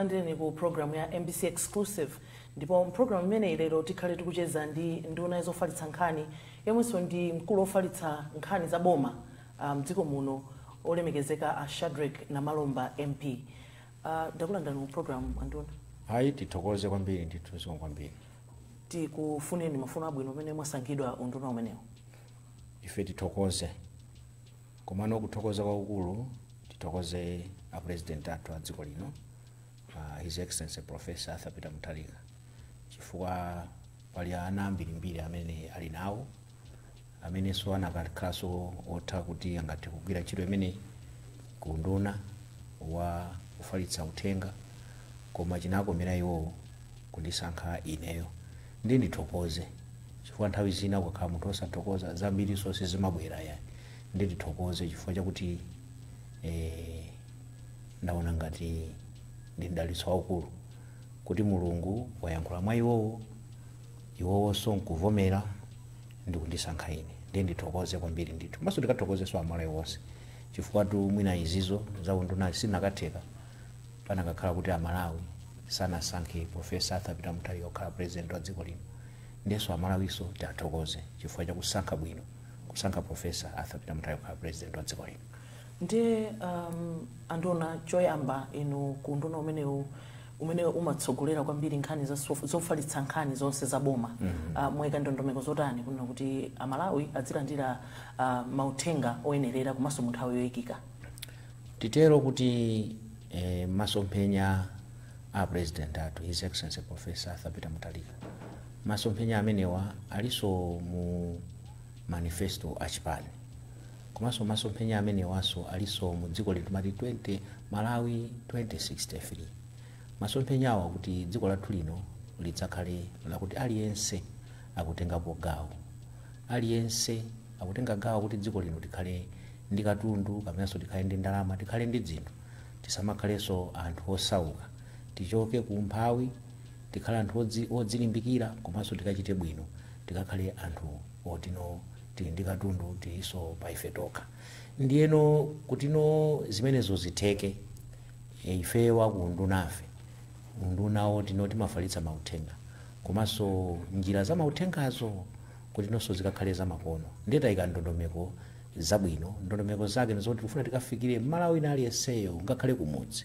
Ndine ku program ya MBC Exclusive ndipo program imene lero tikhale tikucheza ndi nduna zofalitsa nkhani yomwenso ndi mkulu ofalitsa nkhani za boma mdziko muno olemekezeka a Shadrack Namalomba MP. Ndakulandani mu program anduna. Hayi tithokoze kwambiri ndithu kwambiri. Tikufuneni mafuno abwino amene mwasankhidwa unduna umenewo. Ife tithokoze. Komano kuthokoza kwaukulu tithokoze a president athu a dziko lino. His Excellency Professor Arthur Peter Mutharika. Chifukwa pali ana ambirimbiri amene ali nawo amene so anakakhaso otha kuti angati kugwira ntchito imene ku nduna wa kufalitsa uthenga koma chinakomera iwo kundisankha ineyo ndi ndithokoze chifukwa nthawi zina kwakhala munthu osathokoza zambiri zonse zimabwera yani ndi ndithokoze chifukwa chakuti ndaona ngati ndi mdalitso waukulu kuti Mulungu wayankhula mwa iwowo so nkuvomera ndi kundisankha ine ndi ndithokoze kwambiri ndithu maso ndikathokozeso amalawi wonse chifukwa tu mwina izizo za unduna sinakatheka panakakhala kuti amalawi sanasankhe Professor Arthur Peter Mutharika okhala president wa dziko lino ndiyeso amalawiso tathokoze chifukwa chakusankha bwino kusankha Professor Arthur Peter Mutharika okhala president wa dziko lino. Ndiye anduna choyamba inu ku nduna umene umatsogolera kwambiri nkhani zofalitsa nkhani zonse za boma. Mweka ndondomeko zotani kunena kuti amalawi adzilandira mauthenga oyenerera komanso mu nthawi yoyikika. Titero kuti masomphenya a president athu His Excellency Professor Arthur Peter Mutharika masomphenya amenewa aliso mu manifesto achipani komanso masomphenya amenewaso aliso mu dziko letu mati Malawi 2063 masomphenya awa kuti dziko lathu lino lidzakhale lakuti aliyense akutengapo gawo aliyense akutenga gawo kuti dziko lino likhale ndi katundu kamenanso tikhale ndi ndalama tikhale ndi dzinthu tisamakhaleso anthu osauka tichoke ku mphawi tikhala anthu odzilimbikira komanso tikachite bwino tikakhale anthu otino tili ndi katundu tiliso pa ife tokha ndiyeno kuti zimenezo zitheke ife wakundunafe undunawo tino timafalitsa mauthenga komanso njira za mauthengazo kuti nonso zikakhale za makono ndetayika ndondomeko zabwino ndondomeko zake nizoti tifuna tikafikire Malawi na aliyenseyo ngakhale kumudzi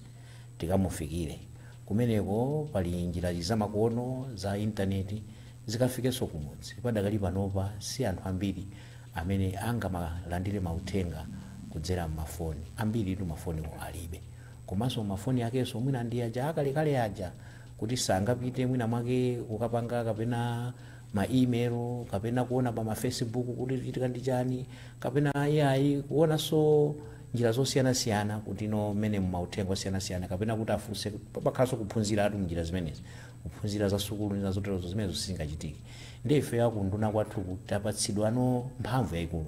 tikamufikire kumeneko pali njira za makono za intaneti zikafikeso kumudzi padakali panopa si anthu ambiri amene angamalandire mauthenga kudzera mafoni ambiri tu mafoni alibe komanso mafoni akeso mwina ndi aja akalekale aja kuti sangapite mwina mwake ukapanga kapena ma email kapena kuona pa ma Facebook kuti chitika ndi chani kapena AI kuona so njira zosiyana kuti mene mauthenga osiyana kapena kuti afunse pakhaso kuphunzira atu njira zimenezi kuphunzira za sukulu ndi zotero zimene zisingachitike ndi ife yakunduna kwathu kutapatsidwa mphamvu yayikulu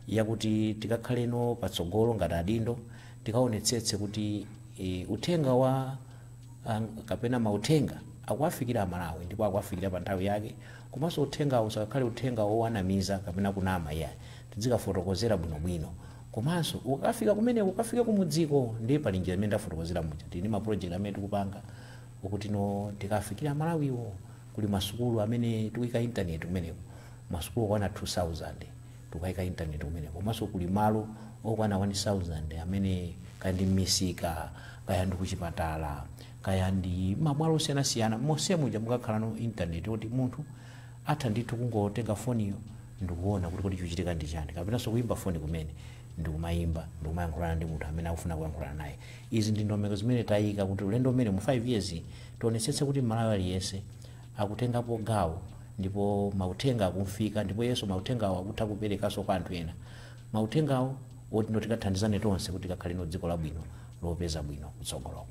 yakuti tikakhaleno patsogolo ngati adindo tikaonetsetse kuti uthenga wa kapena mauthenga akuwafikira Malawi ndipo akuwafikira pa nthawi yake komanso uthenga usakakhale uthenga wowanamiza kapena kunama ya tidzikafotokozera bwinobwino komanso ukafika kumene ukafika kumudziko ndi pali njira imene ndafotokozera muja tili ma project amene tikupanga ukuthi tikafikira Malawiwo kuli masukulu amene tikuyika internet kumeneko masukulu okwana 2000 tikuyika internet kumeneko komanso kuli malo okwana 1000 amene kandi misika kaya ndi kuchipatala kaya ndi mabwalo osiyana monse muja mukakhala internet kuti munthu atha ndithu kungotenga foniyo ndikuona kuti chikuchitika ndi chani kapenanso kuimba foni kumene ndikumayimba ndikumayankhulana ndi munthu amene akufuna kuyankhulana naye izi ndi ndondomeko zimene tayika kuti ulendo umene mu 5 years tionetsetse kuti Malawi aliyense akutengapo gawo ndipo mauthenga akumfika ndipo yeso mauthengawo akutha kuperekaso kwa anthu ena mauthengawo oti tikathandizane tonse kuti kakhale dziko labwino lopeza bwino kutsogoloko.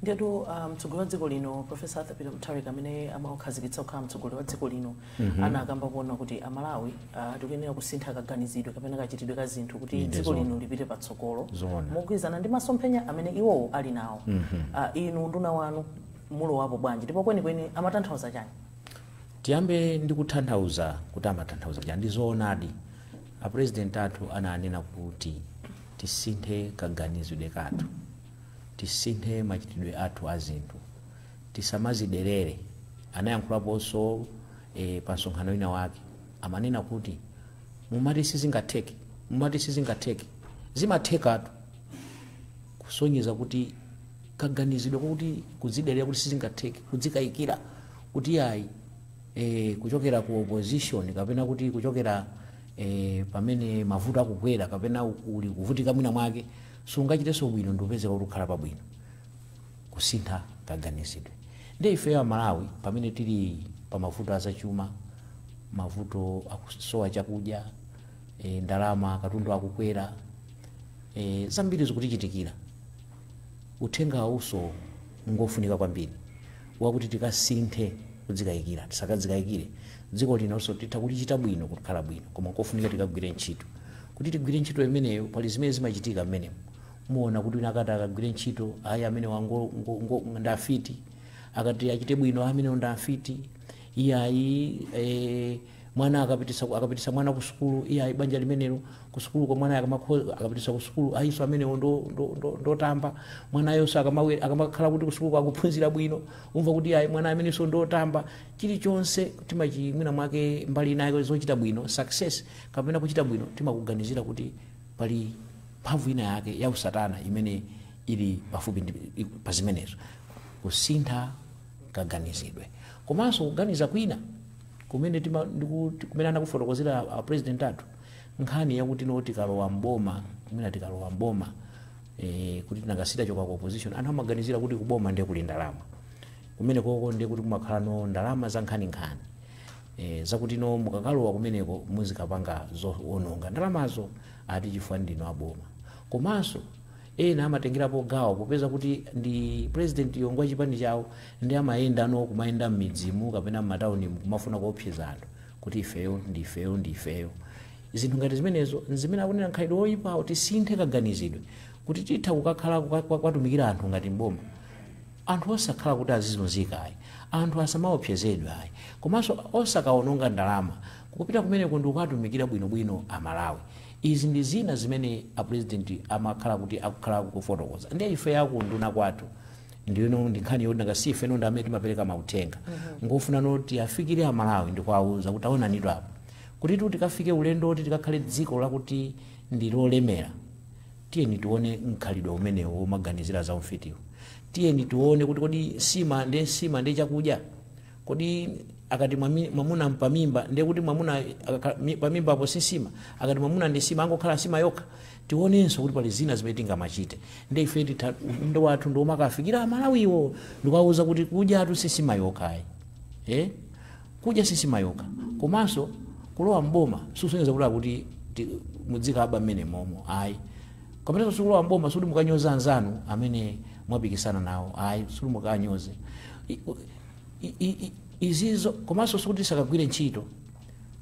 Ndiyetu mtsogoleri wa dziko lino Professor Arthur Peter Mutharika amene amakhazikitsa kukhala mtsogoleri wa dziko lino anakamba kuona kuti amalawi tikuyenera kusintha kaganizidwe kapena kachitidwe ka zinthu kuti dziko lino lipite patsogolo mogwirizana ndi masomphenya amene iwowo ali nawo. Inu nduna wanu mulo wapo bwanji ndipo kwenikweni amatanthauza chani? Tiyambe ndi kutanthauza kuti amatanthauza chani ndi zoonadi a president athu ananena kuti tisinthe kaganizidwe kathu tisinthe machitidwe athu a zinthu, tisamaziderere. Anayankhulaponso pa msonkhano ina wake amanena kuti mumati sizingatheke zimathekatu, kusonyeza kuti kaganizidwe kuti kuziderera kuti sizingatheke, kudzikayikira kuti ayi kuchokera ku opposition kapena kuti kuchokera pamene mavuto akukwera kapena uli kuvutika mwina mwake sungachiteso bwino ndipezeka kuti ukhala pabwino. Kusintha kaganizidwe. Ndi ife a Malawi pamene tili pa mavuto azachuma, mavuto akusowa chakudya, ndalama katundu akukwera, zambiri zikutichitikira. Uthenga uso ngofunika kwambiri wakuti tikasinthe kudzikayikira, tisakadzikayikire. Dziko linonso titha kulichita bwino kukhala bwino, koma ngofunika tikagwire ntchito. Kuti tigwire ntchito imeneyo pali zimene zimachitika mmenemo. Muona kuti wina akati akagwire ntchito ayi amene ndafiti, akati achite bwino amene ndafiti, iyayi mwana akapitisa mwana ku sukulu, iyayi banja limenelo ku sukulu kwa mwana akapitisa ku sukulu ayiso amene ndotamba, mwana yonso akamakhala kuti ku sukulu akuphunzira bwino umva kuti iyayi mwana amene so ndotamba. Chilichonse timachimwina mwake mbali nayo zochita bwino, success kapena kuchita bwino, timakuganizira kuti pali mphamvu ina yake ya usatana imene ili pafupi pa zimenezo. Kusintha kaganizidwe. Komanso kuganiza kwina kumene kumene anakufotokozera president athu nkhani yakuti no tikalowa mboma, kumene tikalowa mboma kuti tinangasita choka ku opposition, anthu amaganizira kuti kuboma ndiye kuli ndalama, kumene koko ndiye kuti kumakhala no ndalama za nkhani zakuti no mukakalowa kumeneko muzikapanga zoononga ndalamazo ati chifukwa ndino aboma. Komanso ena amatengerapo gawo popeza kuti ndi president yongwa chipani chawo ndi amayenda no kumayenda m'midzimu kapena m'matauni kumafuna kuopseza anthu kuti ifeyo. Zinthu ngati zimenezo nzimene akunena nkhalidwe oyipawo tisinthe kaganizidwe kuti titha kukakhala kwatumikira anthu ngati mboma. Anthu osakhala kuti azizunzika ayi, anthu asamaopsezedwe ayi, komanso osakaononga ndalama kupita kumeneko ndi kukatumikira bwinobwino a Malawi. Izi ndi zina zimene a president amakhala kuti akukhala kufotokoza. Ndiye ife yakunduna kwathu ndiyo nkhani yoti ngasi ife ndo amene timapereka mauthenga ngofuna noti afikire a Malawi ndikuwauza kuti aona nitu apo kuti tikafike ulendo kuti tikakhale dziko lakuti ndilolemera. Tiyeni tione nkhalidwe umenewo womaganizira za ufitiwo. Tiyeni tione kuti kodi sima ndi chakudya, kodi akati mwamuna mpamimba ndiye kuti mwamuna pamimba apo sisima, akati mwamuna ndi sima angokhala sima yokha. Tionenso kuti pali zina zimene tingamachite. Ndiye ife ndo wathu ndo makafikira a Malawiwo ndikuwauza kuti kudya atu sisima yokha ayi. Kudya sisima yokha. Komanso kulowa mboma susonyeza kuti mudzikaba mmene momo ayi. Kapena kulowa mboma sudi mukanyoza anzanu amene mwapikisana nawo ayi, sudi mukanyoze. Izizo komanso sukuti sakagwire ntchito.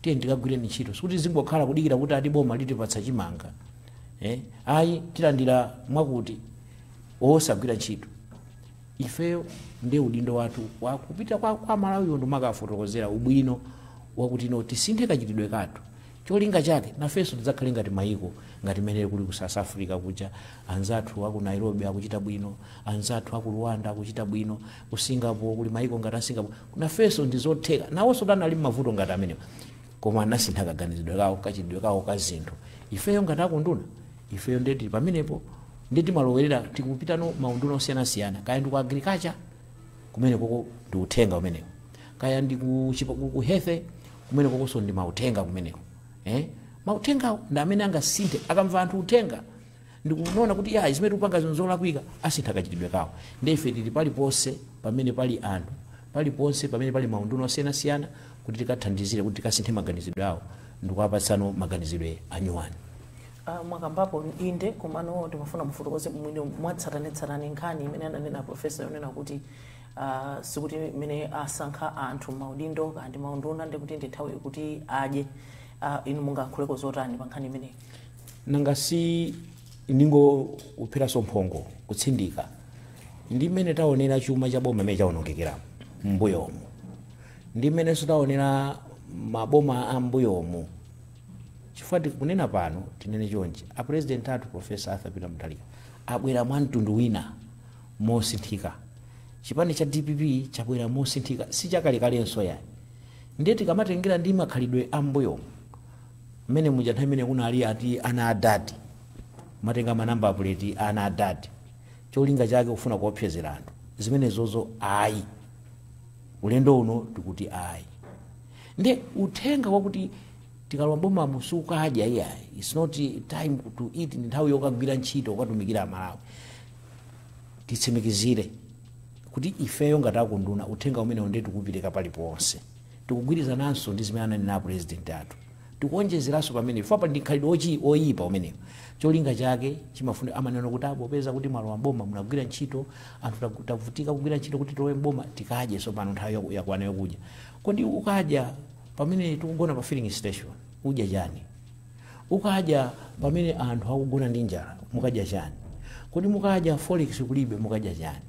Tiye ndikagwire ntchito sukuti zingokhala kudikira kuti ati boma litipatsa chimanga. Ayi tilandira mwakuti osagwira ntchito. Ifeyo ndi udindo wathu wakupita kwa Malawiwo ndo makafotokozera ubwino wakuti no tisinthe kachitidwe kathu. Cholinga chake nafenso tidzakhale ngati mayiko ngati menere kuli ku South Africa kuja, anzathu aku Nairobi akuchita bwino, anzathu aku Rwanda akuchita bwino, ku Singapore kuli mayiko ngati Singapore. Nafenso ndizotheka nawonso ali mavuto ngati amenewo, koma anasintha kaganizidwe kawo kachitidwe kawo ka zinthu. Ifeyo ngati akunduna, ifeyo ndeti pamenepo ndeti malowerera tikupita no maunduna osiyanasiyana, kaya ndi ku agriculture kumene koko ndi uthenga umenewo, kaya ndi ku health kumene kokonso ndi mauthenga kumeneko. Mauthenga ndi amene angasinthe akamva anthu uthenga ndikuona kuti ya zimene tikupanga zolakwika asintha kachitidwe kawo. Ndiye ife tili paliponse pamene pali anthu, paliponse pamene pali maunduna osiyanasiyana kuti tikathandizire kuti tikasinthe maganizidwe awo ndikuwapatsano maganizidwe anyuwani. Mwakambapo inde komano timafuna mufotokoze mwino mwatsatanetsatane nkhani imene ananena professor yonena kuti sikuti imene asankha anthu maudindo kandi maunduna ndi kuti ndi nthawi kuti adye. Inu mungakhuleko zotani pa nkhani imeneyi? Nangasi ningo uphiraso mphongo kutsindika ndi mmene taonera chuma cha boma imene chaonongekera mbuyomu, ndi mmene taonera maboma a mbuyomu. Chifukwa kunena pano tinene chonchi a president athu Professor Arthur Peter Mutharika abwera mwa mtundu wina mosinthika. Chipani cha DPP chabwera mosinthika sichakalekalenso yani. Ndiye tikamatengera ndi makhalidwe ambuyo mmene muja nthawi imene kunali ati ana adadi matenga manamba apuleti ana adadi cholinga chake kufuna kuopsezera anthu zimenezozo ayi ulendo uno tikuti ayi. Ndiye uthenga wakuti tikalowa boma musuka haja iyayi, it's not time to eat, ni nthawi yokagwira ntchito ukatumikira Amalawi. Titsimikizire kuti ifeyo ngati akunduna uthenga umene ndi tikupiteka paliponse tikugwirizananso ndi zimene ananena president athu tikuonjezeranso pamene fapa ndi khalidwe oyipa umenewo cholinga chake chimafuna amanena kuti popeza kuti mwalowa boma munagwira ntchito anthu tavutika kugwira ntchito kuti tilowe boma tikadye so pano nthawi yakwana yokudya. Kodi ukadya pamene tikugona pa filling station udya chani? Ukadya pamene anthu akugona ndi njala mukadya chani? Kodi mukadya forex kulibe mukadya chani?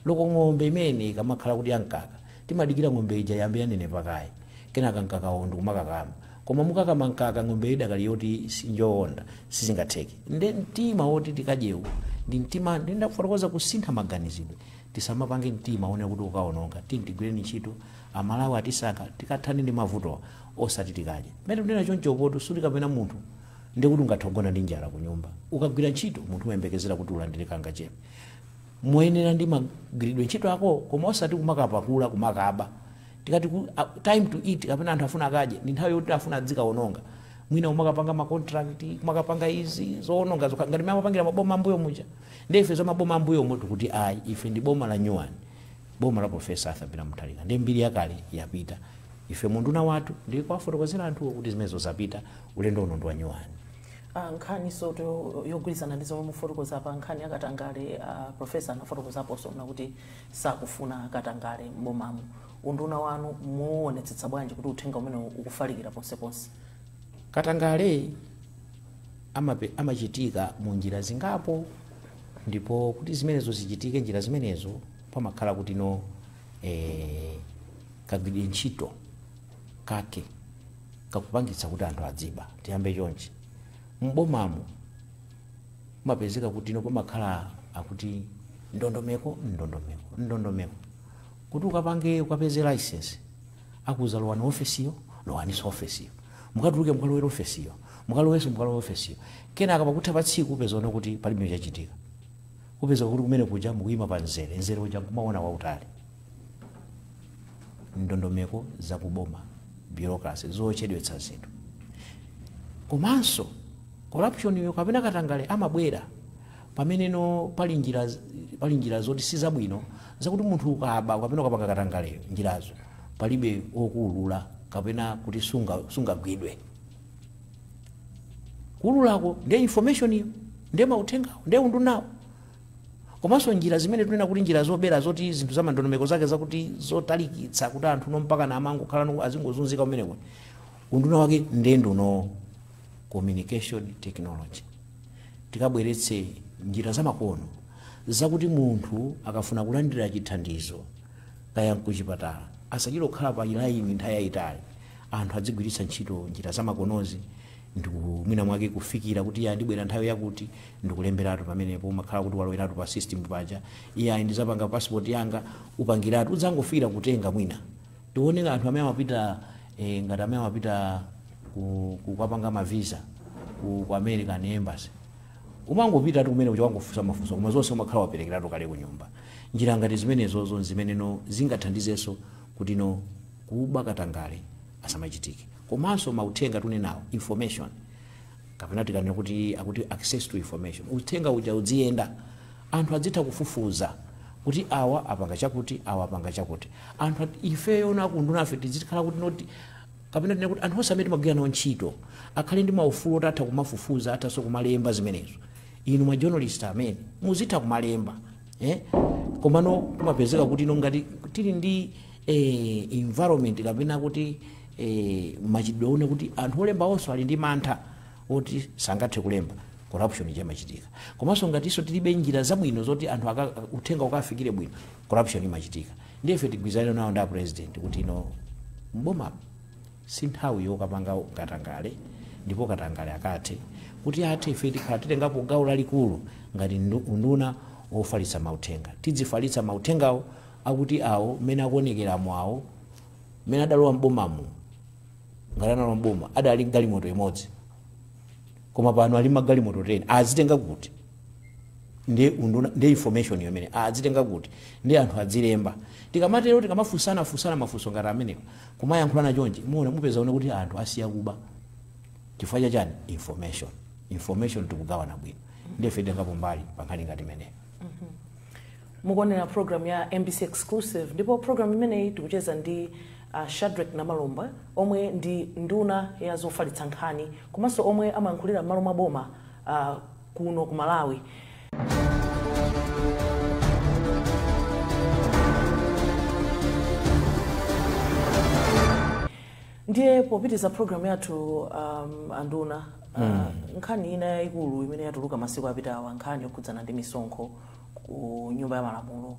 Loko ng'ombe imene ikamakhala kuti yankaka timadikira ng'ombe ija yambe yanene pakayi kenaka nkaka ondo kumakakama koma mukakama nkaka ng'ombe idakali yoti sinjoonda sizingatheke. Nde mtima woti tikadyewu ndi mtima ndakufotokoza kusintha maganizidwe tisamapange mtima one kuti ukaononga tigwireni ntchito Amalawi atisankha tikathane ndi mavuto osati tikadye. Mmene ndinena choncho poto suli kapena munthu ndikuti ungathogona ndi njala ku nyumba ukagwira ntchito munthu uyembekezera kuti ulandire kanga chepe moyenera ndi magwiridwe ntchito ako koma osati kumakapakula kumakaba. Tikati time to eat kapena anthu afuna akadye ndi nthawi yoti afuna adzikaononga mwina umakapanga ma contract kumakapanga izi zoononga ngati mapangira maboma ambuyo muja. Ndefe za maboma ambuyo mutu kuti ayi ife ndi boma la Nyuwani boma la Profesa Arthur Mutharika ndi mbiri yakale yapita ife munduna wathu ndi kwafotokozera anthu kuti zimenezo zapita ulendo uno ndi wa Nyuwani. Nkhani soto yogwirizana ndi zomwe mufotokoza pa nkhani yakatangale Profesa anafotokozapo sona kuti sakufuna katangale m'bomamu. Unduna wanu muonetsetsa bwanji kuti uthenga umene ukufalikira ponseponse? Katangale amachitika mu njira zingapo ndipo kuti zimenezo zichitike njira zimenezo pamakhala kuti no kagwidwe ntchito kake kakupangitsa kuti anthu adziba tiyambe chonchi. Mbomamu mapezeka kuti no pamakhala akuti ndondomeko kuti ukapeze license akuza lowa na ofesiyo lowaniso ofesiyo mukatuluke mukalowera ofesiyo mukaloweso mukalowa ofesiyo kenaka pakutha pa tsiku upezona kuti palibe chachitika upeza kuti kumene kuja mukuyima pa nzere uja kumaona wautali. Ndondomeko za kuboma bureaucracy zochedwetsa zinthu komanso corruption yo kapena katangale amabwera pamene no pali njira zoti sizabwino zakuti munthu ukaba kapena ukapanga katangale njirazo palibe okuulula kapena kuti sungagwidwe kuululako ndiye information iyo ndiye mauthenga ndiye undunawo komanso njira zimene tunena kuti njira zobera zoti zinthu za mandondomeko zake zakuti zotalikitsa kuti anthu no mpaka na amango khala azingozunzika umeneko unduna wake ndendo no communication technology. Tikabweretse njira za makono zakuti munthu akafuna kulandira chithandizo kaya kuchipatala asachiro khala pa line nthawi yayitali anthu adzigwiritsa ntchito njira za makonozi ndikumwina mwake kufikira kuti ya ndibwera nthawi yakuti ndikulemberatu pamenepo umakhala kuti waloweratu pa system paja iya ndizapanga passport yanga upangiratu udzangofikira kutenga mwina tione anthu amene amapita ngati amene amapita kukapanga mavisa ku American Embassy umangopita kumene ucha wangofusa mafunso koma zonse umakhala waperekeratu kale ku nyumba. Njira ngati zimenezozo zimeneno zingathandizenso kuti no kuba katangale asamachitike komanso mauthenga tunenawo information kapena tikanena kuti access to information uthenga uja udziyenda anthu adzitha kufufuza kuti awa apanga chakuti awa apanga chakuti anthu ifeyo nakunduna afe tizikhala kuti noti kapena tinena kuti anthu osameti magwira nawo ntchito akhale ndi maufulu oti atha kumafufuza atha kumalemba zimenezo inu ma journalist amene muzitha kumalemba komano kumapezeka kuti no ngati tili ndi environment kapena kuti machidwe kuti anthu olemba onso ali ndi mantha oti sangathe kulemba corruption imachitika komanso ngatiso tilibe njira zabwino zoti anthu uthenga ukafikire bwino corruption imachitika. Ndiye ife tigwirizane nawo ndi president kuti no mboma si nthawi yokapanga katangale ndipo katangale akathe kuti athe ife tikhala titengapo gawo lalikulu ngati unduna ofalitsa mauthenga tizifalitsa mauthengawo akuti awo mmene akuonekera mwawo mmene adalowa mbomamo ngati analowa mboma adali galimoto imodzi koma pano ali magalimoto 10 azitenga kuti ndi information yomene azitenga kuti ndi anthu adzilemba tikamatero tikamafunsana mafunso ngati amenewa kumayankhulana chonchi muone mupeza one kuti anthu asiya kuba chifukwa chani information tikugawana bwino ndiye tengapo mbali pankhani ngati imeneyo. Mukuonera program ya MBC Exclusive ndipo program imeneyi tikucheza ndi Shadrack Namalomba omwe ndi nduna ya zofalitsa nkhani komanso omwe amayankhulira m'malo mwa boma kuno ku Malawi. Ndiye popitiza program yathu anduna nkhani ina yaikulu imene yatuluka masiku apitawa nkhani yokhudzana ndi misonkho ku nyumba ya malamulo.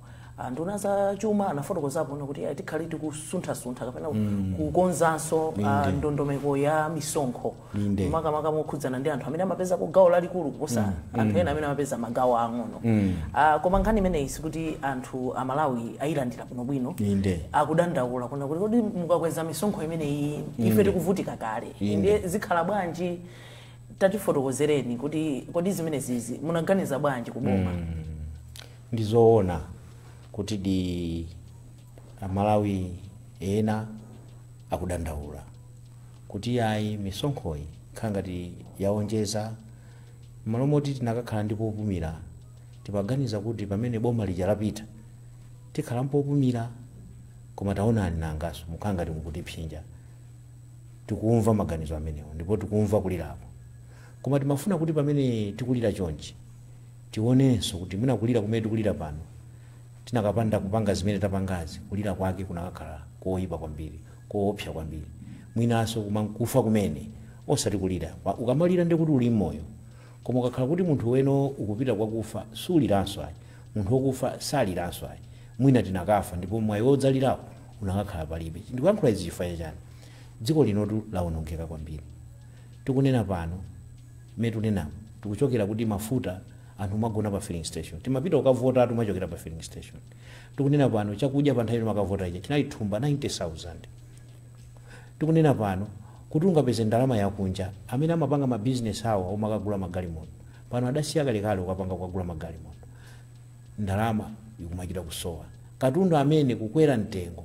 Nduna za chuma anafotokozapo kuti tikhali tikusuntha kapena kukonzanso ndondomeko ya misonkho makamaka mokhudzana ndi anthu amene amapeza ku gawo lalikulu kuposa anthu ena amene amapeza magawo ang'ono. Koma nkhani imeneyi sikuti anthu amalawi ayilandira bwinobwino akudandaula kuna kuti kodi mukakweza misonkho imeneyi ife tikuvutika kale ndiye zikhala bwanji tatifotokozereni kuti kodi zimenezi munaganiza bwanji kuboma. Ndizoona kuti di amalawi ena akudandaula kuti ayi misonkhoyi khangati yaonjeza malo moti tinakakhala ndipo popumira tipaganiza kuti pamene boma lija lapita tikhala mpopumira koma taonani nangaso mukhangati mukutipsinja tikumva maganizo amenewo ndipo tikumva kulirapo koma timafuna kuti pamene tikulira chonchi tionenso kuti mwina kulira kumene tikulira pano tinakapanda kupanga zimene tapangazi kulira kwake kunakakhala koyipa kwambiri koopsa kwambiri mwinaso kufa kumene osati kulira ukamalira ndi kuti uli mmoyo koma ukakhala kuti munthu weno ukupita kwa kufa suliranso ayi munthu wokufa saliranso ayi mwina tinakafa ndipo mwayi wodzalirawo unakakhala palibe. Ndikuyankhula izi chifukwa chani dziko linotu lawonongeka kwambiri tikunena pano mmene tunenamo tikuchokera kuti mafuta anthu magona pa filling station timapita ukavota tumachokera pa filling station tikunena pano chakudya pa nthawi makavota ija chinali thumba 90,000 tikunena pano kuti ungapeze ndalama yakunja amene amapanga ma business awo umakagula magalimoto pano adasiya kalekale ukapanga kugula magalimoto ndalama ikumachita kusowa katundu amene kukwera mtengo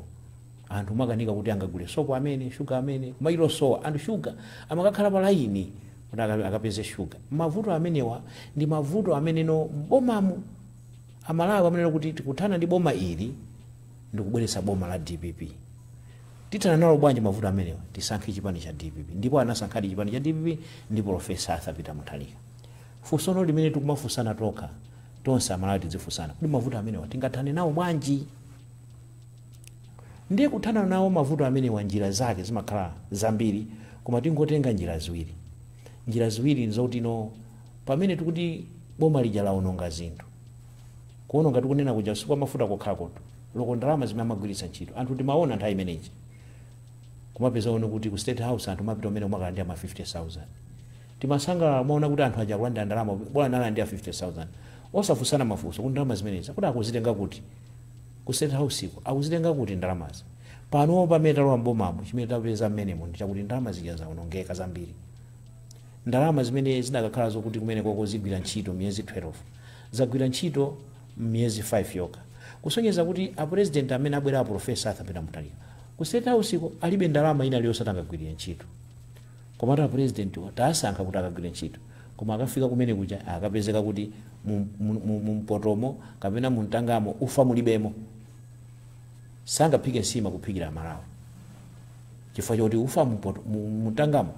anthu makanika kuti angagule sopo amene shuga amene kumayiro sowa anthu shuga amakakhala pa laini kuti akapeze shuga. Mavuto amenewa ndi mavuto amene no bomamu amalawi amene kuti tikuthana ndi boma ili ndikubweretsa boma la DPP titana nalo bwanji mavuto amenewa tisankhe chipani cha DPP ndipo anasankhadi chipani cha DPP ndi Profesa Arthur Peter Mutharika. Funsono limene tikumafunsana toka tonse amalawi tidzifunsana kuti mavuto amenewa tingathane nawo bwanji ndiye kuthana nawo mavuto amenewa njira zake zimakhala zambiri koma tingotenga njira ziwiri. Njira ziwiri nzoti no pamene tikuti boma lija laononga zinthu kuononga tikunena kuja sikuwa mafuta kokhala koto loko ndalama zimene amagwiritsa ntchito anthu timaona nthawi imeneyi kumapeza ono kuti ku State House anthu mapita umene umakalandira ma 50,000 timasangalala maona kuti anthu aja kulandira ndalama bora analandira 50,000 osafunsana mafunso kuti ndalama zimenezi kuti akuzitenga kuti ku State House iko akuzitenga kuti ndalamazi pano pamene talowa mbomamo chimene tapeza mmenemo ndi chakuti ndalama zija zaonongeka zambiri. Ndalama zimene zinakakhala zokuti kumene koko zigwira ntchito miyezi 12 zagwira ntchito miyezi 5 yoka kusonyeza kuti a president amene abwera Profesa Arthur Peter Mutharika ku State House iko alibe ndalama ina liyonse atangagwirira ntchito koma ta president tasankha kuti akagwire ntchito koma akafika kumene kuja akapezeka kuti mumpotomo kapena muntangamo ufa mulibemo sangaphike nsima kuphikira Malawi chifukwa choti ufa muntangamo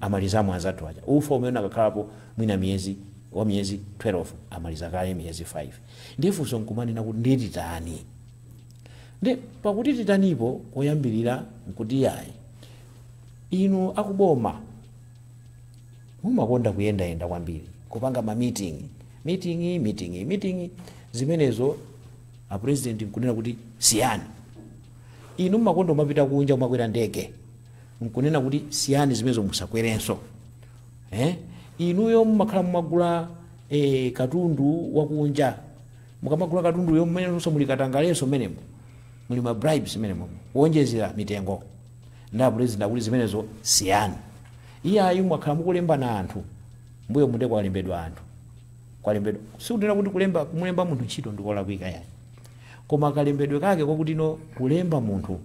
amalizamo azatu aja ufa umene akakhalapo mwina miyezi 12 amaliza kale miyezi 5 ndifunso nkumanena kuti ndi titani ndi pakuti titanipo oyambirira nkuti yayi inu akuboma mumakonda kuyendayenda kwambiri kupanga ma meeting zimenezo a president nkunena kuti siyani inu mumakonda mapita kunja kumakwera ndege nkunena kuti siyani zimenezo musakwerenso inuyo mumakhala mumagula katundu wakunja mukamagula katundu yo mmenenso muli katangaleso mmenemo muli ma bribes mmenemo kuonjezera mitengo nda president akuti zimenezo siyani iye ayi mwakhala mukulemba na anthu mbuyo munde kwalembedwa anthu kwalembedwa sikutera kuti kumulemba munthu ntchito ndikolakwika yani koma kalembedwe kake kwakuti no kulemba munthu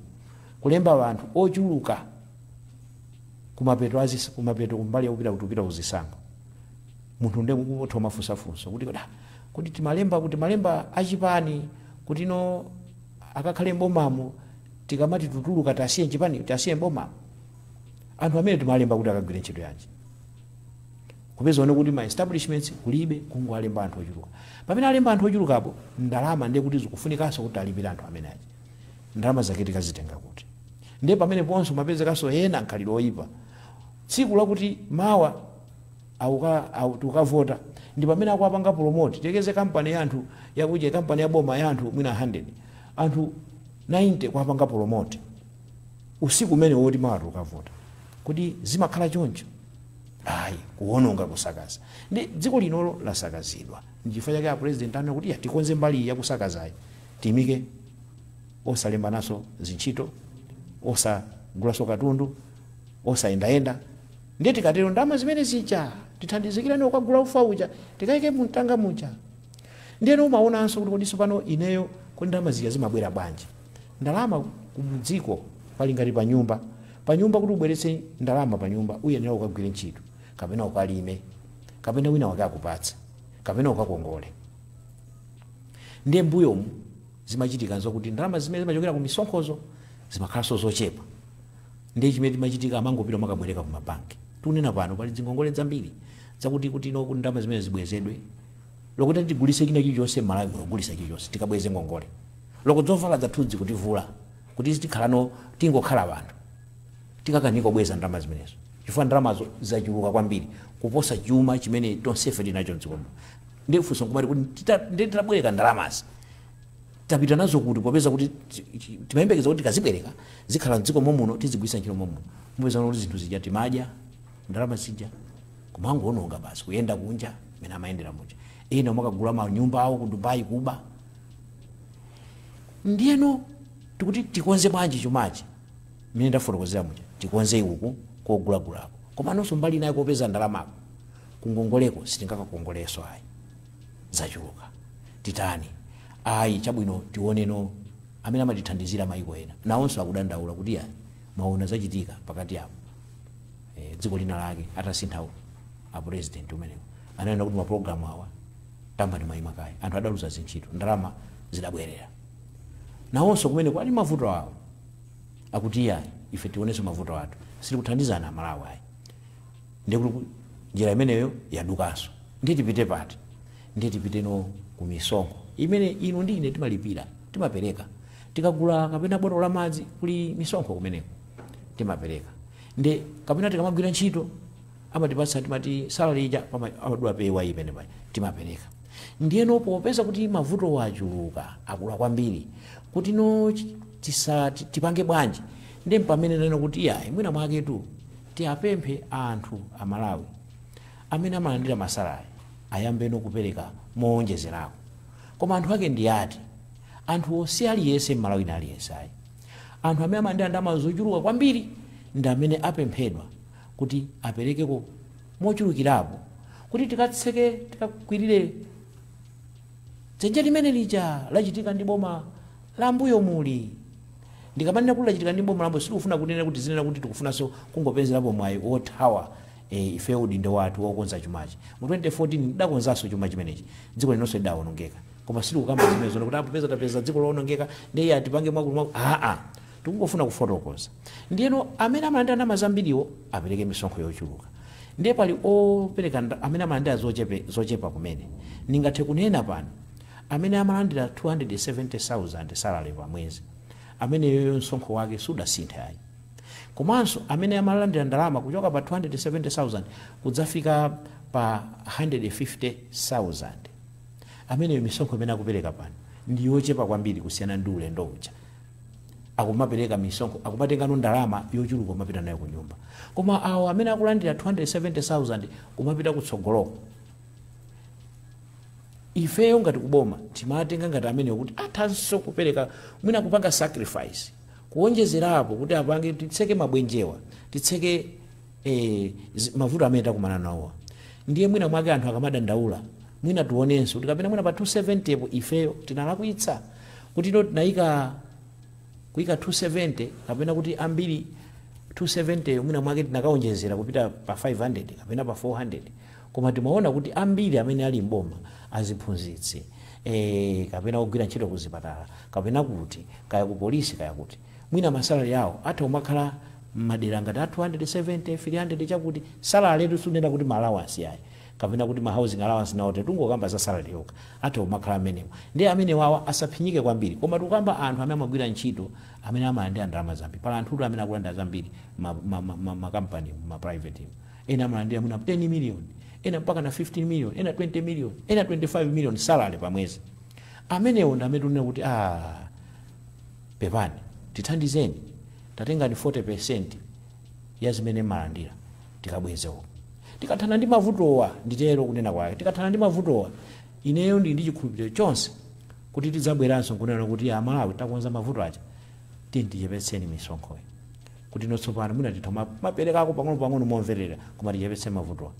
kulemba anthu ochuluka kumapeto kumbali yakupita kutupita kuzisankho munthu nde kutho mafusafuso kuti timalemba achipani kuti no akakhale mbomamo tikamati tutuluka tasiye chipani tasiye mbomamo anthu amene timalemba kuti akagwire ntchito yanji kupeza one kuti ma establishments kulibe kungoalemba anthu ochuluka pamene alemba anthu ochulukapo ndalama ndiye kuti zikufunikanso kuti alipire anthu amene aji ndalama zake tikazitenga kuti ndiye pamene ponso mapezekanso ena nkhalidwe oyipa tsiku lakuti mawa tukavota ndi pamene akuapanga promote tekeze kampani ya anthu yakuja kampani ya boma ya anthu mwina 100 anthu 90 kuapanga promote usiku umene woti mawa tukavota kuti zimakhala choncho ayi kuononga kusakaza ndi dziko linolo lasakazidwa ndichifukwa chake a president ana kuti tikonze mbali ya kusakazayi timike osalemba naso zintchito osagulaso katundu osayendayenda ndiye tikatero ndalama zimene zija tithandizikirane ukagula ufa uja tikaike mumtanga muja ndiye umaonanso kuti kodiso pano ineyo kuti ndalama zija zimabwera bwanji ndalama kumdziko pali ngati pa nyumba kuti ubweretse ndalama pa nyumba uyenera ukagwire ntchito kapena ukalime kapena wina wake akupatse kapena ukakongole ndiye mbuyomu zimachitika nzokuti ndalama zimene zimachokera ku misonkhozo zimakhalanso zochepa ndiye chimene timachitika amangopita makabwereka ku mabanki tunena pano pali zingongole zambiri zakuti no kuti ndalama zimene zibwezedwe lokuti tigulise china chilichonse m'Malawi kugulisa chilichonse tikabweze ngongole loko zovala zathudzi kutivula kuti tikhalano tingokhala banthu tikakanika kubweza ndalama zimenezo chifukwa ndalamazo zachuluka kwambiri kuposa chuma chimene tonsefe tinacho mdzikomo ndiye funso kumati kuti titabwereka ndalamazi tapita nazo kuti popeza kuti timayembekeza kuti tikazibwereka zikhala mdziko muno tizigwisa ntchito muno mupeza kuti zinthu zija timadya ndalama zija kumangoononga basi kuyenda kunja mene amayendera muja ena makagula manyumba awo ku Dubai Kuba ndiyeno tikuti tikonze bwanji chumachi mene ndafotokozera muja tikonze uku kogulagulako koma nonso mbali nayo kopeza ndalamako kungongoleko sitingakakongoleso ayi zachuluka titani ayi chabwino tioneno amene amatithandizira mayiko ena nawonso akudandaula kuti yani maona zachitika pakati apo dziko lina lake atasinthawo a president umeneko anaenda kuti maprogramu awa tamba ndi mayima kaya anthu adaluza zintchito ndalama zidabwerera nawonso kumeneko ali mavuto awo akuti yani ife tionenso mavuto athu sili kuthandizana Malawi ayi ndiye kuti njira imeneyo yadukanso ndiye tipite pati ndiye tipite no ku misonkho imene ino ndi ine timalipira timapereka tikagula kapena botolo la madzi kuli misonkho kumeneko timapereka ndiye kapena tikamagwira ntchito amatipatsa timati salary ija amadula pewa imene pali timapereka ndiye no popeza kuti mavuto wachuluka akula kwambiri kuti no tipange bwanji ndiye pamene neno kuti yayi mwina mwaketu tiapemphe anthu a Malawi amene amalandira masalary ayambe no kupereka moonjezerako koma anthu ake ndi ati anthu osi aliyese m'Malawi na aliyese ayi anthu amene amalandira ndalama zochuluka kwambiri ndi amene apemphedwa kuti aperekeko mochulukirapo kuti tikatseke tikakwirire dzenje limene lija lachitika ndi boma la mbuyo muli ndikamanena kuti lachitika ndi boma lambo sikufuna kunena kuti zinena kuti tikufunanso kungopezerapo mwayi othawa ife udindo wathu wokonza chumachi mu 2014 ndakonzanso chuma chimenechi dziko linonso lidawonongeka koma sili kukamba zimenezo kuti apeza tapeza dziko lowonongeka ndiye atipange mwakulu tikungofuna kufotokoza ndiyeno amene amalandira ndalama zambiriwo apereke misonkho yochuluka ndiye pali opereka amene amalandira zochepa kumene ningathe kunena pano amene amalandira 270,000 salary pa mwezi amene yoyo msonkho wake sudasintha ayi komanso amene amalandira ndalama kuchoka pa 270,000 kudzafika pa 150,000 amene misonkho imene akupereka pano ndi yochepa kwambiri kusiyana ndi ulendo uja akumapereka misonkho akumatenga ndalama yochuluka kumapita nayo ku nyumba koma awo amene akulandira 270,000 kumapita kutsogoloko ifeyo ngati kuboma timatenga ngati amenewo kuti athanso kupereka mwina kupanga sacrifice kuonjezerapo kuti apange titseke mabwenjewa titseke mavuto amene takumana nawo. Ndiye mwina mwake anthu akamadandaula mwina tuonenso kuti kapena mwina pa 270 po ifeyo tinalakwitsa kuti ino tinayika kuika 270 kapena kuti ambiri 270 mwina mwake tinakaonjezera kupita pa 500 kapena pa 400, koma timaona kuti ambiri amene ali mboma aziphunzitsi kapena kugwira ntchito kuzipatala kapena kuti kaya ku polisi kaya kuti mwina masalari yawo atha umakhala madera ngati 270 300 chakuti salary letu sunena kuti ma allowance yayi kapena kuti ma housing allowance nawo tungokamba za salary yoka atha umakhala amenewo. Ndiye amene wawa asaphinyike kwambiri, koma tukamba anthu amene amagwira ntchito amene amalandira ndalama zambiri. Pala anthu amene akulandira zambiri ma company ma private ena amalandira mwina 10 million, ena mpaka na 15 million, ena 20 million, ena 25 million salary pa mwezi. Amenewo ndi amene tunena kuti pepani tithandizeni tatenga ni 40% ya zimene malandira tikabwezewo tikathana ndi mavutowa. Nditero kunena kwake tikathana ndi mavutowa ineyo ndi chikhulupiriro chonse kuti tidzabweranso kunena kuti Malawi takonza mavuto aja tichepetseni misonkhoyi kuti notsopano mwina titha maperekako pang'ono momverera koma tichepetse mavutowa.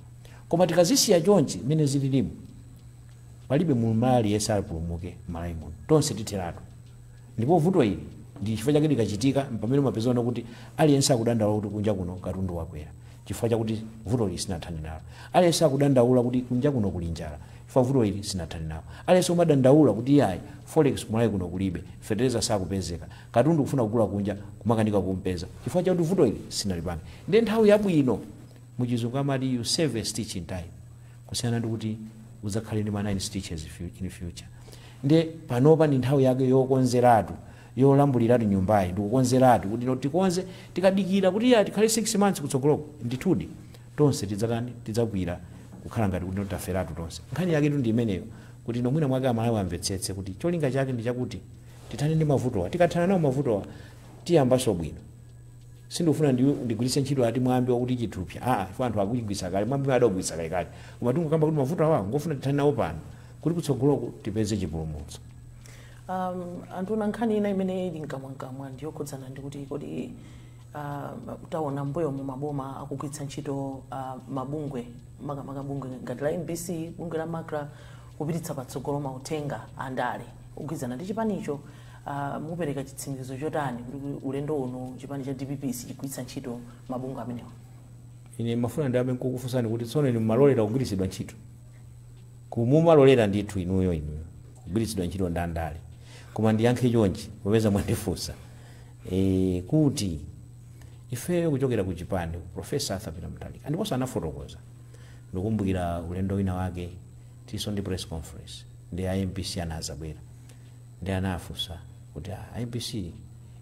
Koma tikazisiya chonchi mene zililimu palibe mulumali yese alipulumuke Malawi muno tonse titheratu. Ndipo vuto ili ndi chifukwa chake likachitika pamene mapezana kuti aliyense akudandaula kuti kunja kuno katundu wakwera chifukwa chakuti vuto ili sinathani nalo. Aliyense akudandaula kuti kunja kuno kuli njala chifukwa vuto ili sinathani nalo. Aliyense umadandaula kuti yayi forex Malawi kuno kulibe, fertilizer sakupezeka, katundu kufuna kugula kunja kumakanika kumpeza chifukwa chakuti vuto ili sinalipange. Ndi nthawi yabwino muchizungu amati you save a stitch in time, kusiyana ndi kuti uzakhale ndi ma 9 stitches in future. Ndi panopa ndi nthawi yake yokonzeratu yolambuliratu nyumbayi ndikukonzeratu kuti tikonze tikadikira kuti ya tikhale 6 months kutsogoloko ndithudi tonse tidzagwira kukhala ngati kuti taferatu tonse. Nkhani yake ndi imeneyo kuti mwina mwake Malawi amvetsetse kuti cholinga chake ndi chakuti tithane ndi mavutowa. Tikathana nawo mavutowa tiyambaso bwino. Sindifuna ndigwiritse ntchito ati mwambi wakuti chithupsa ife anthu akugwisa kale mwambi adagwisa kale kale koma tingokamba kuti mavuto awa ngofuna tithane nawo pano kuti kutsogoloko tipeze chipulumutso. Anthu nkhani ina imene ili nkamwankamwa ndiyokhudzana ndi kuti kodi taona mbuyo mu maboma akugwiritsa ntchito mabungwe makamaka bungwe ngati la MBC, bungwe la MACRA kupititsa patsogolo mauthenga andale kugwirizana ndi chipanicho. Mupereka chitsimikizo chotani kuti ulendo uno chipani cha DPPC chigwiritsa ntchito mabungwe amenewa? Ine mafuna ndi amene kukufunsani kuti tsono inu malolera kugwiritsidwa ntchito kumumalolera ndithu inuyo kugwiritsidwa ntchito ndi andale. Koma ndiyankhe chonchi popeza mwandifunsa kuti ifeyo kuchokera ku chipani Professor Arthur Peter Mutharika ndiponso anafotokoza ndikumbukira ulendo wina wake tiso ndi press conference ndi MPC anazabwera ndi anafunsa kuti MPC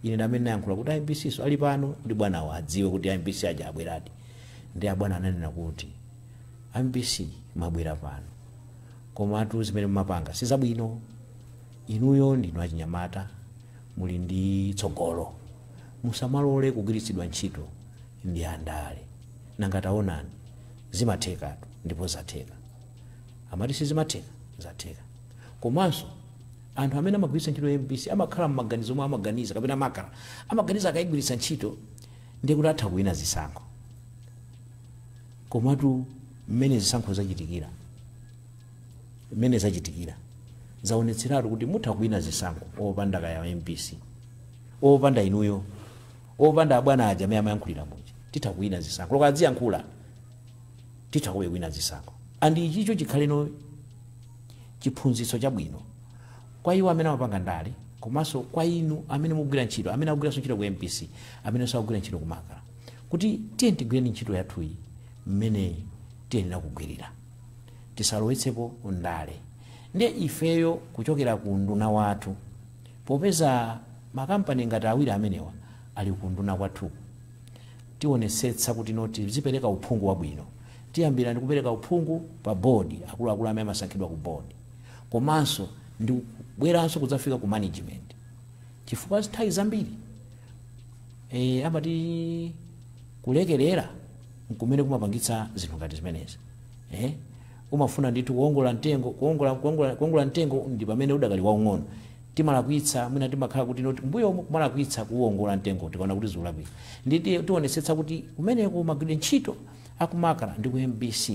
ine ndamene nayankhula kuti MPC so ali pano ndi bwanawo adziwe kuti MPC aja abweradi. Ndi abwana ananena kuti MPC mabwera pano koma atu zimene mumapanga sizabwino, inuyo ndinu achinyamata muli ndi tsogolo, musamalole kugwiritsidwa ntchito ndi andale. Nangataonani zimathekatu ndipo zatheka, amati sizimatheka zatheka. Komanso anthu amene amagwiritsa ntchito MPC amakhala m'maganizo omwe amaganiza kapena MACRA amaganiza akayigwiritsa ntchito ndiye kuti atha kuwina zisankho. Komatu mmene zisankho zachitikira zaonetseratu kuti mutha kuwina zisankho opanda kaya MPC, opanda inuyo, opanda abwana aja amene amayankhulira muja titha kuwina zisankho. Loko adziyankhula titha kuwina zisankho. Andi ichicho chikhaleno chiphunzitso chabwino kwa iwo amene amapanga ndale komanso kwa inu amene mugwira ntchito, amene akugwiranso ntchito ku MPC, amene sakugwira ntchito ku MACRA, kuti tiye tigwireni ntchito yathuyi mmene tiyenera kugwirira, tisalowetsepo ndale. Ndiye ifeyo kuchokera ku nduna wathu popeza makampani ngati awiri amenewa ali ku nduna kwathu tionetsetsa kuti noti zipereka uphungu wabwino. Tiyambira ndi kupereka uphungu pa board, akuluakulu amene amasankhidwa ku board, komanso ndi kubweranso kudzafika ku management chifukwa nthawi zambiri amati kulekerera nkumene kumapangitsa zinthu ngati zimenezi. umafuna ndithu kuongola mtengo ndi pamene udakali waung'ono. Timalakwitsa mwina timakhala kuti noti mbuyo kumalakwitsa kuwongola mtengo tikaona kuti zikulakwitsa. Ndi tionetsetsa kuti kumeneko magwire ntchito akumakala ndi ku MBC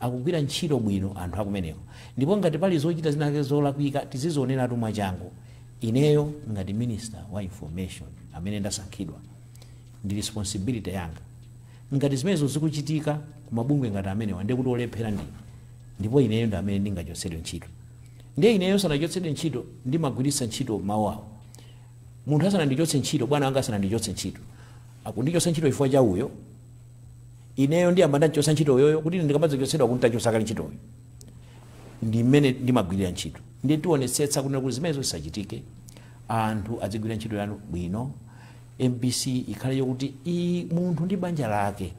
akugwira ntchito bwino anthu akumeneko. Ndipo ngati pali zochita zinake zolakwika tizizioneratu mwachangu. Ineyo ngati minister wa information amene ndasankhidwa ndi responsibility yanga. Ngati zimenezo zikuchitika kumabungwe ngati amenewa ndi kuti olephera ndipo ineyo ndi amene ndingachotsedwe ntchito. Ndiye ineyo sanachotsedwe ntchito ndimagwiritsa ntchito mawu awo. Munthu asanandichotse ntchito, bwana wanga asanandichotse ntchito, akundichotsa ntchito chifukwa cha uyo, ineyo ndi amanda ndichotsa ntchito yoyo kuti ndikamadzichotsedwa kuti ndachotsa kale ntchitoyo. Ndi mmene ndimagwirira ntchito. Ndiye tionetsetsa kuti zimenezo zisachitike, anthu adzigwira ntchito yanu bwino. MBC ikhale yokuti munthu ndi banja lake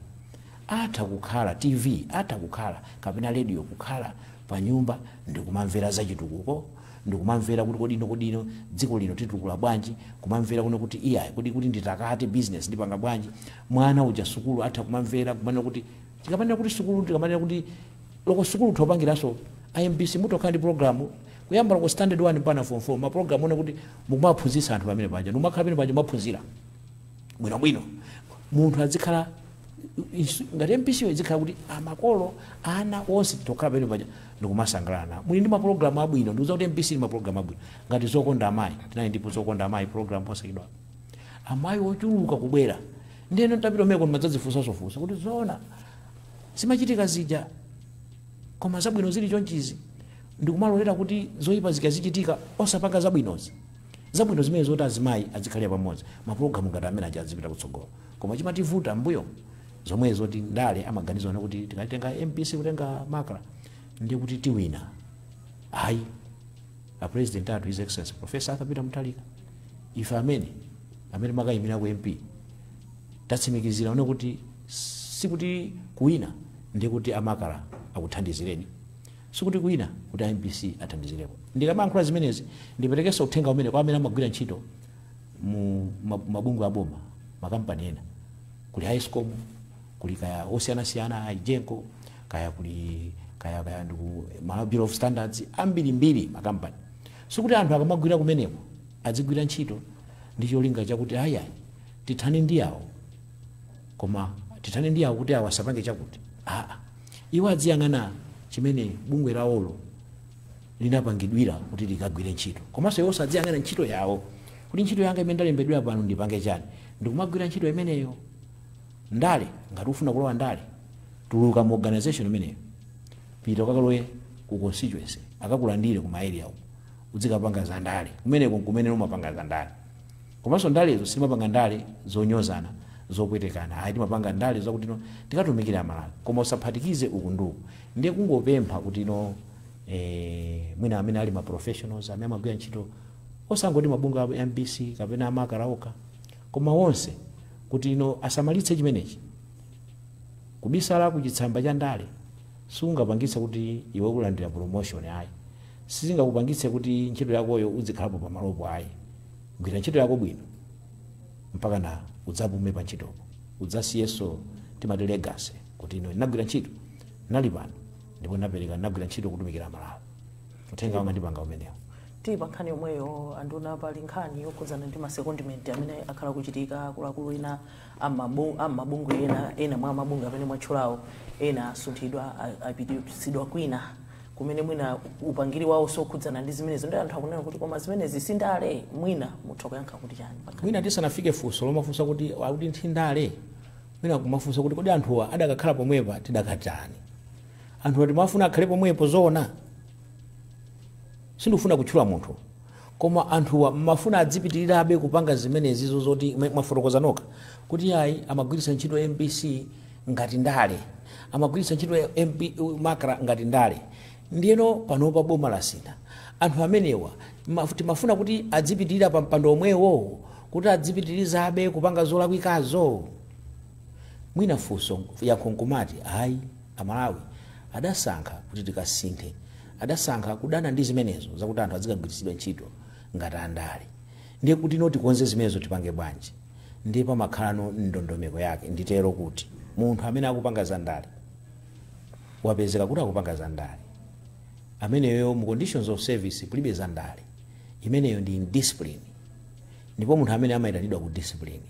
atha kukhala TV, atha kukhala kapena radio kukhala pa nyumba ndikumamvera za chitukuko, ndikumamvera kuti kodino dziko lino titukula bwanji, kumamvera kuno kuti iya kuti nditakate business ndipanga bwanji. Mwana uja sukulu atha kumamvera kumana kuti tikamanena kuti sukulu tikamanena kuti loko sukulu topangiranso MBC mutokhala ndi programu kuyambira ku standard 1 mpaka form 4 ma program one kuti mukumaphunzitsa anthu pamene panja numakhala pamene panja maphunzira bwino munthu azikhala ngati MPC izikhala kuti amakolo ana onse tokhala pamene panja ndikumasangalana. Muli ndi ma program abwino ndiuza kuti MPC ndi ma program abwino ngati zokonda amayi. Tinayi ndipo zokonda amayi program posakidwa amayi ochuluka kubwera. Ndiyeno tapita meko madzadzifunsa kuti zoona simachitika zija koma zabwino zili chonchizi ndikumalolera kuti zoyipa zikazichitika osapanga zabwinozi. Zabwino zimene zoti azimayi azikhalira pamodzi maprogramu ngati amene achazipita kutsogolo. Koma chimativuta mbuyo zomwe zoti ndale amaganiza kuti tikatenga MPC kutenga makala ndiye kuti tiwina. Hayi, a president athu His Excellency Professor Arthur Peter Mutharika ife amene makayimira ku MP tatsimikizira kuti sikuti kuwina ndiye kuti amakala akuthandizireni, sikuti kuwina kuti MPC athandizirepo. Ndikamayankhula zimenezi ndiperekenso uthenga umene kwa amene amagwira ntchito mu mabungwe aboma makampani ena kuli Highscom, kuli kaya osiyanasiyana Ijenko, kaya kuli kaya ndiku Bureau of Standards ambiri makampani. Sikuti anthu akamagwira kumeneko azigwira ntchito ndi cholinga chakuti ayi tithane ndi awo, koma tithane ndi awo kuti awo asapange chakuti iwo adziyang'ana chimene bungwe lawolo linapangidwira kuti likagwire ntchito. Komanso iwo sadziyang'ana ntchito yawo kuti ntchito yanga imene ndalembedwera pano ndipange chani, ndikumagwira ntchito imeneyo. Ndale ngati ufuna kulowa ndale tuluka mu organization imeneyo, pita ukakalowe ku constituency akakulandire ku area uko uzikapanga za ndale kumene umapanga za ndale. Komanso ndalezo simapanga ndale zonyozana zopwetekana, ayi timapanga ndale zakuti tikatumikira Malawi koma usaphatikize uku nduku. Ndiye kungopempha kuti mwina amene ali ma professionals amene amagwira ntchito osangoti mabungwe a MPC kapena amakalaoka koma wonse kuti asamalitse chimenechi kubisala kuchitsamba cha ndale sungapangitse kuti iwe kulandira promotion. Ayi, sizingakupangitse kuti ntchito yakoyo uzikhalapo pamalopo. Ayi, gwira ntchito yako bwino mpaka na udzapume pa ntchitopo, udzasiyeso timati legacy kuti ndinagwira ntchito nali pano ndipo ndinagwira ntchito kutumikira Malawi. Uthenga wamandipanga umenewo. Tipa nkhani yomweyo anduna pali nkhani yokhuzana ndi masecondment amene akhala kuchitika akuluakulu ena amabungwe ena mwa mabungwe amene mwatchulawo ena asunthidwa apititsidwa kwina kumene mwina upangiri wawo sokhudzana ndi zimenezo. Ndi anthu akunena kuti koma zimenezi sindale, mwina mutha kuyankha kuti chani? Mwina tisanafike funso lomafunsa kuti nthindale mwina kumafunsa kuti kodi anthuwa adakakhala pomwepa tidakatani, anthu ati mafuna akhale pomwepo zoona. Sindufuna kutchula munthu koma anthuwa mafuna adzipitirirabe kupanga zimenezi zoti mwafotokoza noka kuti ayi amagwiritsa ntchito MPC ngati ndale, amagwiritsa ntchito makala ngati ndale. Ndiyeno panopa boma lasina anthu amenewa mafuna kuti adzipitirira pa mpando omwewo kuti adzipitirizabe kupanga zolakwikazo. Mwina funso yakhonkumati ayi Amalawi adasankha kuti tikasinthe, adasankha kudana ndi zimenezo zakuti anthu azikagwiritsidwa ntchito ngati andale. Ndiye kuti tikonze zimenezo tipange bwanji, ndiye pamakhalano ndondomeko yake. Nditero kuti munthu amene akupanga za ndale wapezeka kuti akupanga zandale ameneyo mu conditions of service kulibe zandale imeneyo ndi indiscipline ndipo munthu amene amayitanidwa ku discipline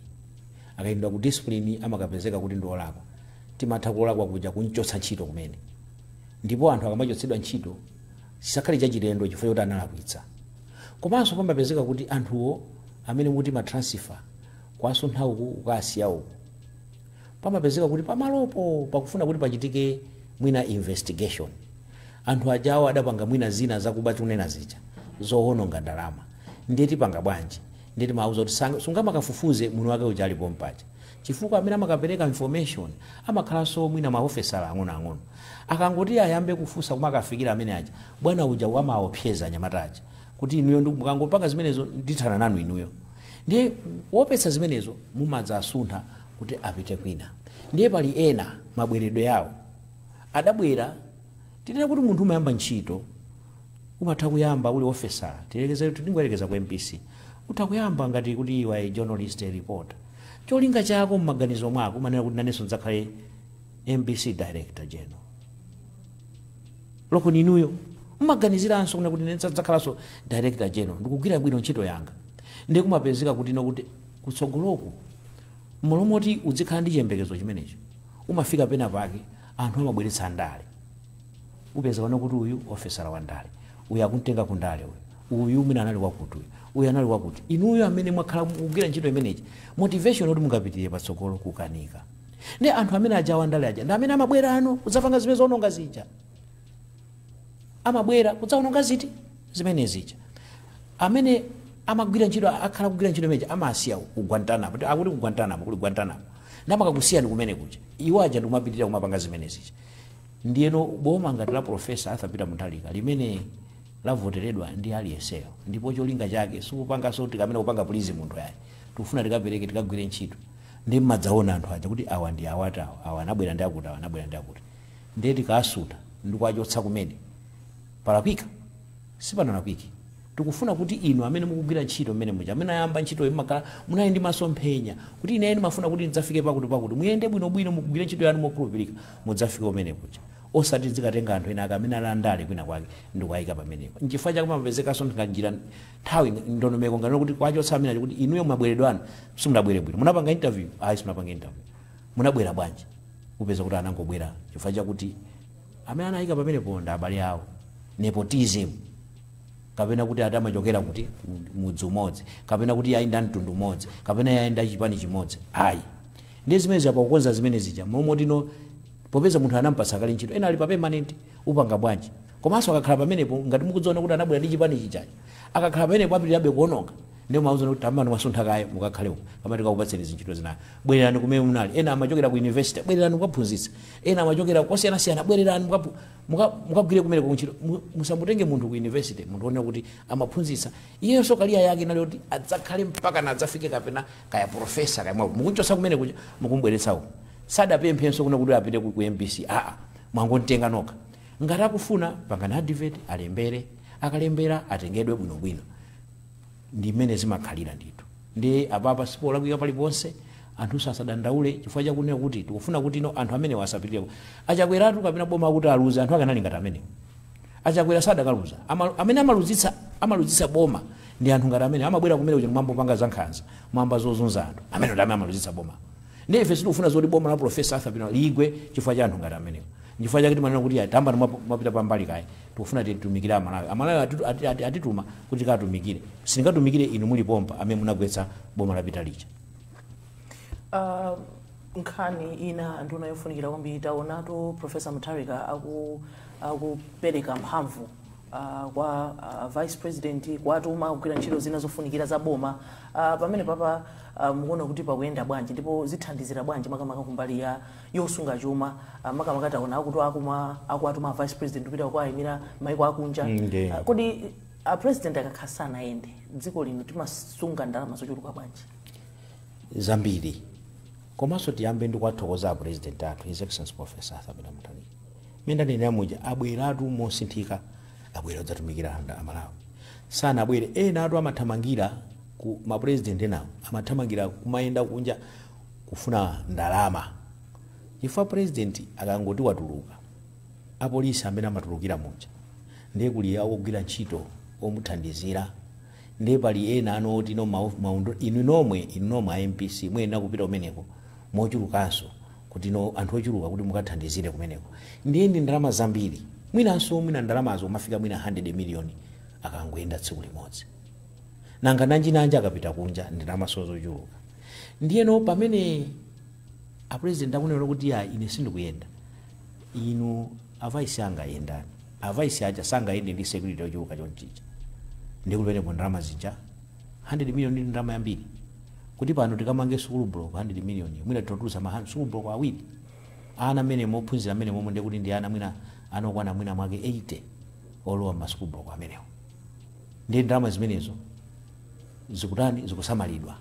akayitanidwa ku discipline amakapezeka kuti ndiolakwa timatha kulakwa kuja kunchotsa ntchito kumene ndipo anthu akamachotsedwa ntchito sisakhale chachilendo chifukwa choti analakwitsa komanso pamapezeka kuti anthuwo amene muti matransfer kwasuntha uku ukasiya uku pamapezeka kuti pamalopo pakufuna kuti pachitike mwina investigation anthu ajawo adapanga mwina zina zakuba tunena zija zoononga ndalama ndeti panga bwanji ndeti mauza kuti sungamakafufuze munthu wake uja alipo mpacha chifukwa amene amakapereka information amakhalanso mwina maofesala ang'onoang'ono akangoti ayambe kufunsa koma akafikira amene aja bwana uja wamaopseza anyamataja kuti inuyo mukangopanga zimenezo ndithana nanu inuyo ndiye wopetsa zimenezo mumadza asuntha kuti apite kwina ndiye pali ena mabweredwe yawo adabwera tinene kuti munthu umayamba ntchito umatha kuyamba uli ofesala tingoyerekeza ku MPC utakuyamba ngati kuti iwe journalist reporter cholinga chako mmaganizo mwako umanena kuti nanenso ndzakhale MPC director general loko ninuyo mmaganiziranso kuna kuti ndadzakhalanso director general ndikugwira bwino ntchito yanga ndiye kumapezeka kuti nokuti kutsogoloku molomoti uzikhala ndi chiyembekezo chimenecho umafika pena pake anthu amabweretsa ndale upeza kana kuti uyu ofesala wa ndale uyu akuntenga ku ndale uyu mwina anali wakuti uyu anali wakuti inuyo amene mwakhala kugwira ntchito imenechi motivation yoti mungapitirire patsogolo kukanika ndi anthu amene ajawa ndale aja ndi amene amabwera ano kudzapanga zimene zononga zija amabwera kudzaononga ziti zimene zija amene amagwira ntchito akhala kugwira ntchito imenechi amasiya kugwantana kuti akuti kugwantana kuli gwantana napakakusiyani kumene kuja iwo aja ndikumapitirira kumapanga zimene zija ndiyeno boma ngati la Profesa Arthur Peter Mutharika limene lavoteredwa ndi aliyenseyo ndipo cholinga chake sikupanga soti kamene kupanga polizi munthu yayi tikufuna tikapereke tikagwire ntchito ndi mmadzaona anthu aja kuti awa ndi awatawa awa anabwera ndi akuti awa anabwera ndi akuti ndiye tikasuta ndikuachotsa kumene palakwika sipanalakwiki tikufuna kuti inu amene mukugwira ntchito mmene muja amene ayamba ntchito imakhala munali ndi masomphenya kuti ine ndimafuna kuti ndidzafike pakuti muyende bwinobwino mukugwira ntchito yanu mokhulupirika mudzafike kumene kuja osati zikatenga anthu ena amene alandale kwina kwake ndikuayika pamenepo nchifukwa chake pamapezekaso ndikanjira nthawi ndondomeko ngati kuti kwachotsa amene kuti inuyo mabweredwe anu simunabwere bwino munapanga interview ayi simunapanga interview munabwera bwanji upeza kuti anangobwera chifukwa chakuti amene anayika pamenepo ndi abale awo nepotism kapena kuti atamachokera kuti mudzi umodzi kapena kuti yayenda mtundu umodzi kapena yayenda chipani chimodzi ayi ndi zimene zapakukonza zimene zija momotino popeza munthu anampasa kale ntchito ena ali pa permanent upanga bwanji komanso akakhala pamenepo ngati mukudziona kuti anabwera ndi chipani chichacho akakhala pamenepo apitirabe kuononga ndio mauzo kuti tamani mwasuntha kaye mukakhale uko kama tikakupatseni zintchito zina bwererani kumene munali ena amachokera ku university bwererani mukaphunzitsa ena amachokera kosiyanasiyana bwererani mukagwire kumene kuntchito musamutenge munthu ku university munthu one kuti amaphunzitsa iyenso kaliya yake nali kuti adzakhale mpaka na adzafike kapena kaya professor kaya mukunchosa kumene kuja mukumbweretsawo sadapemphenso kuna kuti apite ku MPC mwangontenga nokha ngati akufuna pangani advert alembere akalembera atengedwe bwinobwino ndi mmene zimakhalira ndithu ndi apapa sipolakwika paliponse anthu sasadandaule chifukwa chakunena kuti tikufuna kuti ino anthu amene wasapitirira achakweratu kapena boma kuti aluze anthu akanali ngati amene achakwera sadakaluza amene amaluzitsa boma ndi anthu ngati amene amabwera kumene kuti mwambo panga zankhanza mwamba zozunza anthu amene ndi amene amaluzitsa boma ndi ife sitikufuna zoti boma la Profesa Arthur Peter ligwe chifukwa cha anthu ngati amenewo chifukwa chake timanena kuti tamba mwapita pambali kaye tikufuna titumikire amalawi atituma kuti katumikire sindingatumikire inu muli pompa amene munagwetsa boma lapita lija nkhani ina nduna yofunikira kwambiri taonatu Profesa Mutharika akupereka mphamvu kwa vice president kwatuma kugwira ntchito zina zofunikira za boma pamene papa mukuona kuti pakuyenda bwanji ndipo zithandizira bwanji makamaka kumbali yosunga chuma makamaka taona akuti akuatuma vice president kupita kwa ayimira maiko akunja kodi president akakhasana ende dziko lino timasunga ndalama zochuluka bwanji zambiri komanso tiyambe ndi kwathokoza president athu his excellency Profesa Arthur Peter Mutharika menda nene amuja abweratu mosinthika abwera udzatumikira amalawi sana abwere ena atu amathamangira ku mapresident enawo amathamangira kumayenda kunja kufuna ndalama chifukwa president akangoti watuluka apolisi amene amatulukira muja ndiye kuli akugwira ntchito omuthandizira ndiye pali ena anoti inu nomwe a MPC mwena kupita kumeneko mochulukanso kuti anthu ochuluka kuti mukathandizire kumeneko ndiye ndi ndalama zambiri mwinanso ndalamazo mafika mwina 100 million akangoyenda tsiku limodzi nanga nanjinanja akapita kunja ndalama zochuluka ndiyeno pamene apresident akunena kuti ine sindikuyenda inu avaisi anga ayendani avaisi aja sangayende ndi security yochuluka chonchicha ndikupenepo ndalama zija 100 million ndi ndalama yambiri kuti pano tikamange school block 100 million mwina tinotulusa ma school block awiri ana amene mophunzira amene momwe ndi kuti ndi ana mwina anokwana mwina mwake 80 olowa ma school block amenewo ndi ndalama zimenezo zikutani zikusamalidwa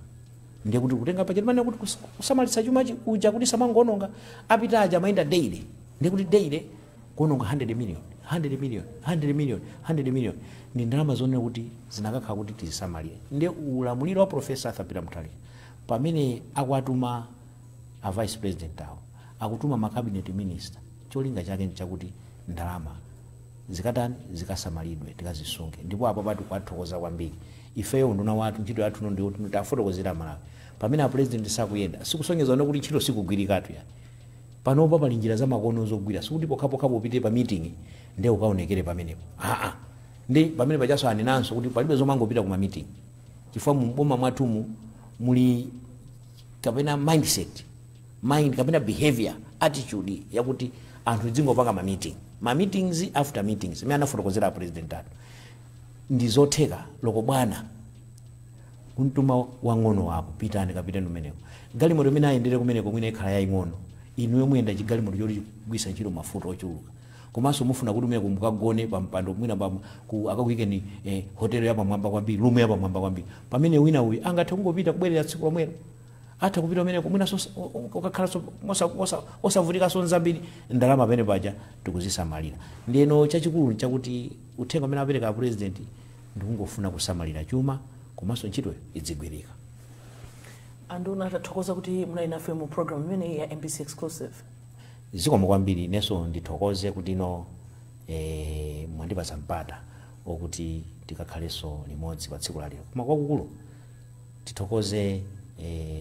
ndiye kuti kutenga pacheti mane kuti kusamalitsa chuma kuja kuti samangononga apita aja mayenda daily ndiye kuti daily kuononga 100 million 100 million 100 million 100 million ndi ndalama zonena kuti zinakakhala kuti tizisamalire ndiye ulamuliro wa Professor Arthur Peter Mutharika pamene akwatuma a vice president awo akutuma ma cabinet minister cholinga chake nchakuti ndalama zikatani zikasamalidwe tikazisunge ndipo apo patu kwathokoza kwambiri ifeyo nduna wathu ntchito yathu ndi kuti tafotokozera Malawi pamene a president sakuyenda sikusonyeza kuti ntchito sikugwirikatu ya panopa pali njira za makono zogwira sikuti pokhapokha popite pa meeting ndiye ukaonekere pamenepo ndi pamene pachaso anenanso kuti palibe zomangopita kuma meeting chifukwa mboma mwathumu muli kapena mindset kapena behavior attitude yakuti anthu dzingopanga ma meetings after meetings mimi anafotokozera president atu ndizotheka loko bwana kuntuma wang'ono wako pitani kapita numeneko galimoto imene ayendere kumeneko mwina ikhala yaying'ono inuwe muyenda chigalimoto choti kugwisa ntchito mafuta ochuluka komanso mufuna kuti mwe kumukagone pampando mwina akakuyike ni hotel yapamwamba kwambiri room yapamwamba kwambiri pamene wina uyu angathe kungopita kubwerera tsiku lomwelo atha kupita umeneko mwina ukakhala osavutika zambiri ndalama pamene paja tikuzisamalira ndiyeno chachikulu chakuti uthenga amene apereka president ndikungofuna kusamalira chuma komanso ntchito idzigwirika. Anduna tathokoza kuti munali nafe mu program imene ya MBC Exclusive. Zikomo kwambiri neso ndithokoze kuti mwandipatsa mpata okuti tikakhaleso limodzi pa tsiku lalero koma kwakukulu tithokoze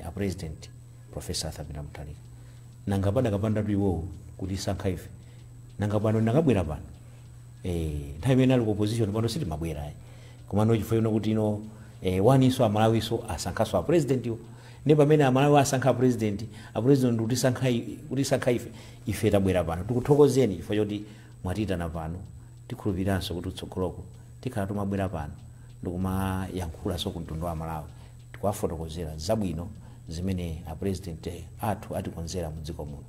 a president Professor Arthur Peter Mutharika nanga padakapanda iwo kuti sankha ife nanga pano ndakabwera pano nthawi imene ali ku opposition pano sitimabwera koma nochifuna kuti waniso amalawiso asankhaso a president yo ne pamene amalawi asankha president kuti sankha ife tabwera pano tikuthokozeni chifukwa choti mwatitana pano tikhulupiranso kuti utsogoloko tikhala tumabwera pano ndikumayankhula so kumtundu wa Malawi tikuwafotokozera zabwino zimene a president athu atikonzera mu dziko muno.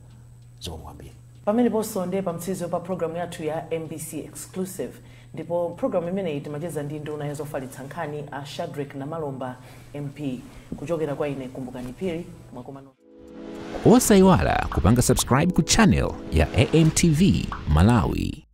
Zikomo kwambiri. Pamene ponso ndi pamtsizo pa program yathu ya MBC Exclusive ndipo program imene timacheza ndi nduna yazofalitsa nkhani a Shadrack Namalomba MP kuchokera kwa ine Kumbukani Phiri mwakomano. Osaiwala kupanga subscribe ku channel ya AMTV Malawi.